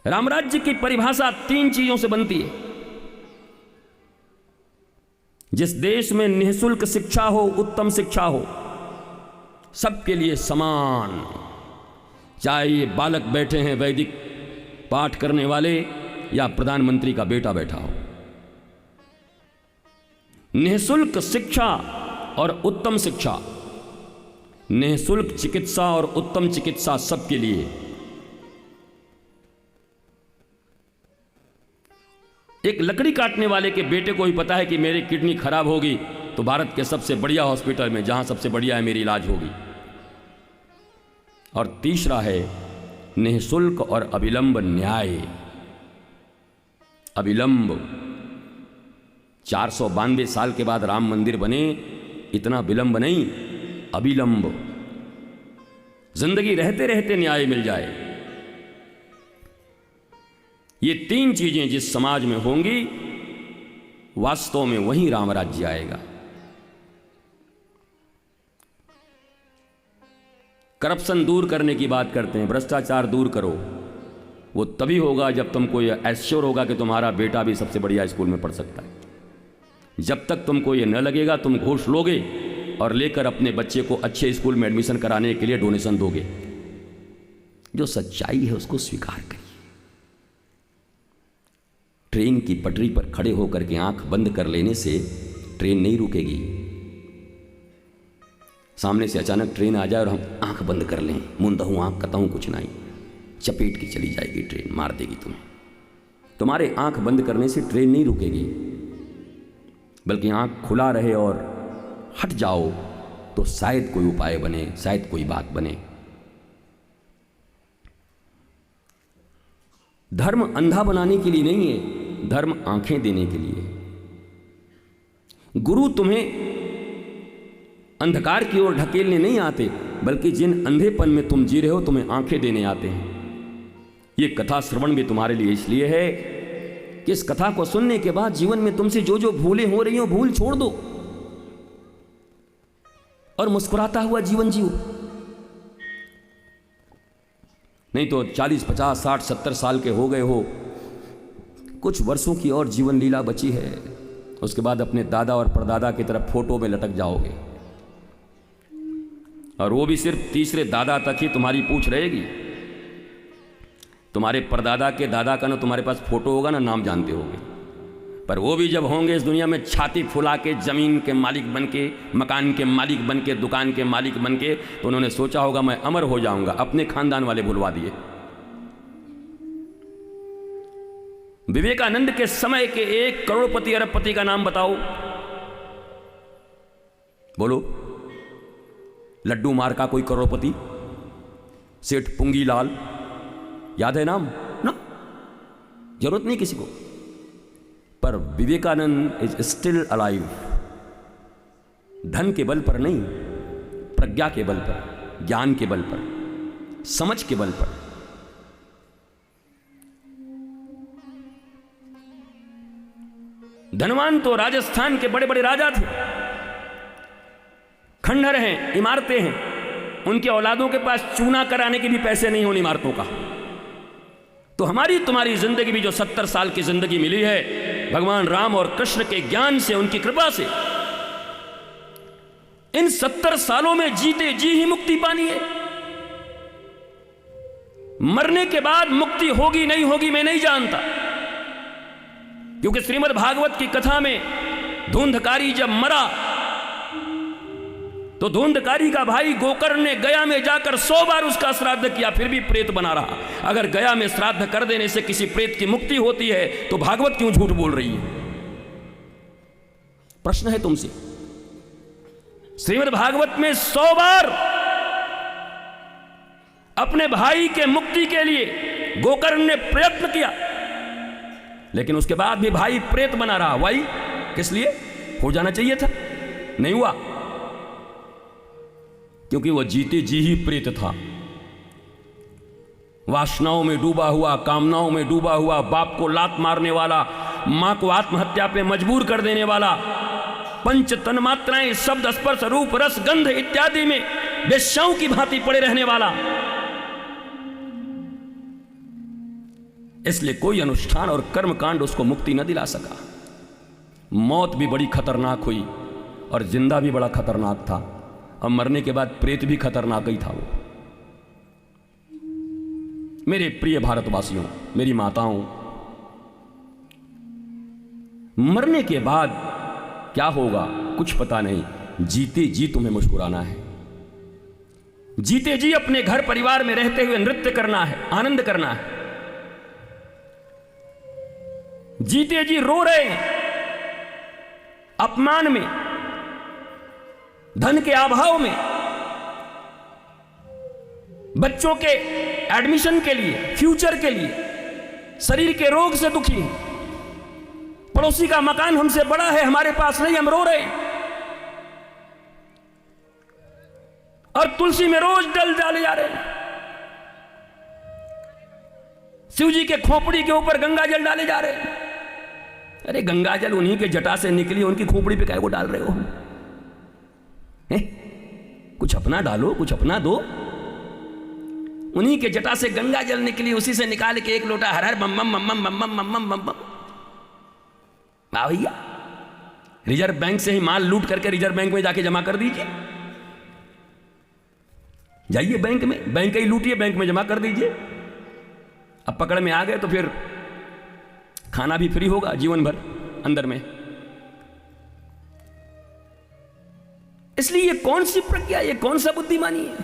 रामराज्य की परिभाषा 3 चीजों से बनती है। जिस देश में निःशुल्क शिक्षा हो, उत्तम शिक्षा हो, सबके लिए समान, चाहे ये बालक बैठे हैं वैदिक पाठ करने वाले या प्रधानमंत्री का बेटा बैठा हो, निःशुल्क शिक्षा और उत्तम शिक्षा, निःशुल्क चिकित्सा और उत्तम चिकित्सा सबके लिए। एक लकड़ी काटने वाले के बेटे को ही पता है कि मेरी किडनी खराब होगी तो भारत के सबसे बढ़िया हॉस्पिटल में, जहां सबसे बढ़िया है, मेरी इलाज होगी। और तीसरा है निःशुल्क और अविलंब न्याय। अविलंब, 492 साल के बाद राम मंदिर बने, इतना विलंब नहीं, अविलंब। जिंदगी रहते रहते न्याय मिल जाए। ये 3 चीजें जिस समाज में होंगी, वास्तव में वही राम राज्य आएगा। करप्शन दूर करने की बात करते हैं, भ्रष्टाचार दूर करो। वो तभी होगा जब तुमको ये एश्योर होगा कि तुम्हारा बेटा भी सबसे बढ़िया स्कूल में पढ़ सकता है। जब तक तुमको ये न लगेगा, तुम घूस लोगे और लेकर अपने बच्चे को अच्छे स्कूल में एडमिशन कराने के लिए डोनेशन दोगे। जो सच्चाई है उसको स्वीकार करिए। ट्रेन की पटरी पर खड़े होकर के आंख बंद कर लेने से ट्रेन नहीं रुकेगी। सामने से अचानक ट्रेन आ जाए और हम आंख बंद कर लें, मुंदा हूं, आंख करता हूं, कुछ नहीं, चपेट की चली जाएगी ट्रेन, मार देगी तुम्हें। तुम्हारे आंख बंद करने से ट्रेन नहीं रुकेगी, बल्कि आंख खुला रहे और हट जाओ तो शायद कोई उपाय बने, शायद कोई बात बने। धर्म अंधा बनाने के लिए नहीं है, धर्म आंखें देने के लिए। गुरु तुम्हें अंधकार की ओर ढकेलने नहीं आते, बल्कि जिन अंधेपन में तुम जी रहे हो तुम्हें आंखें देने आते हैं। ये कथा श्रवण भी तुम्हारे लिए इसलिए है कि इस कथा को सुनने के बाद जीवन में तुमसे जो जो भूलें हो रही हो, भूल छोड़ दो और मुस्कुराता हुआ जीवन जियो। नहीं तो 40, 50, 60, 70 साल के हो गए हो, कुछ वर्षों की और जीवन लीला बची है, उसके बाद अपने दादा और परदादा की तरफ फोटो में लटक जाओगे, और वो भी सिर्फ तीसरे दादा तक ही तुम्हारी पूछ रहेगी। तुम्हारे परदादा के दादा का ना तुम्हारे पास फोटो होगा ना नाम जानते होगे, पर वो भी जब होंगे इस दुनिया में छाती फुला के जमीन के मालिक बन के, मकान के मालिक बन के, दुकान के मालिक बन के, तो उन्होंने सोचा होगा मैं अमर हो जाऊंगा। अपने खानदान वाले भुलवा दिए। विवेकानंद के समय के 1 करोड़पति अरबपति का नाम बताओ, बोलो। लड्डू मार का कोई करोड़पति, सेठ पुंगीलाल, याद है नाम ना? जरूरत नहीं किसी को। पर विवेकानंद इज स्टिल अलाइव। धन के बल पर नहीं, प्रज्ञा के बल पर, ज्ञान के बल पर, समझ के बल पर। धनवान तो राजस्थान के बड़े बड़े राजा थे, खंडहर हैं, इमारतें हैं, उनके औलादों के पास चूना कराने के भी पैसे नहीं उन इमारतों का। तो हमारी तुम्हारी जिंदगी भी जो 70 साल की जिंदगी मिली है, भगवान राम और कृष्ण के ज्ञान से, उनकी कृपा से, इन 70 सालों में जीते जी ही मुक्ति पानी है। मरने के बाद मुक्ति होगी नहीं होगी मैं नहीं जानता, क्योंकि श्रीमद् भागवत की कथा में धुंधकारी जब मरा तो धुंधकारी का भाई गोकर्ण ने गया में जाकर 100 बार उसका श्राद्ध किया, फिर भी प्रेत बना रहा। अगर गया में श्राद्ध कर देने से किसी प्रेत की मुक्ति होती है तो भागवत क्यों झूठ बोल रही है? प्रश्न है तुमसे। श्रीमद् भागवत में 100 बार अपने भाई के मुक्ति के लिए गोकर्ण ने प्रयत्न किया, लेकिन उसके बाद भी भाई प्रेत बना रहा। वाई, किस लिए? हो जाना चाहिए था, नहीं हुआ, क्योंकि वह जीते जी ही प्रेत था। वासनाओं में डूबा हुआ, कामनाओं में डूबा हुआ, बाप को लात मारने वाला, मां को आत्महत्या पे मजबूर कर देने वाला, पंच तन्मात्राएं शब्द स्पर्श रूप रस गंध इत्यादि में बेश्याओं की भांति पड़े रहने वाला, इसलिए कोई अनुष्ठान और कर्म कांड उसको मुक्ति न दिला सका। मौत भी बड़ी खतरनाक हुई और जिंदा भी बड़ा खतरनाक था, और मरने के बाद प्रेत भी खतरनाक ही था वो। मेरे प्रिय भारतवासियों, मेरी माताओं, मरने के बाद क्या होगा कुछ पता नहीं। जीते जी तुम्हें मुस्कुराना है, जीते जी अपने घर परिवार में रहते हुए नृत्य करना है, आनंद करना है। जीते जी रो रहे हैं अपमान में, धन के अभाव में, बच्चों के एडमिशन के लिए, फ्यूचर के लिए, शरीर के रोग से दुखी हैं, पड़ोसी का मकान हमसे बड़ा है, हमारे पास नहीं, हम रो रहे हैं। और तुलसी में रोज जल डाले जा रहे हैं, शिव जी के खोपड़ी के ऊपर गंगा जल डाले जा रहे हैं। अरे गंगा जल उन्हीं के जटा से निकली, उनकी खोपड़ी पे काहे को डाल रहे हो? कुछ अपना डालो, कुछ अपना दो। उन्हीं के जटा से गंगा जल निकली, उसी से निकाल के एक लोटा हर हर बम बम बम बम बम बम बम बम बम। भैया, रिजर्व बैंक से ही माल लूट करके रिजर्व बैंक में जाके जमा कर दीजिए। जाइए बैंक में, बैंक ही लूटिए, बैंक में जमा कर दीजिए। अब पकड़ में आ गए तो फिर खाना भी फ्री होगा जीवन भर अंदर में। इसलिए ये कौन सी प्रज्ञा, ये कौन सा बुद्धिमानी है?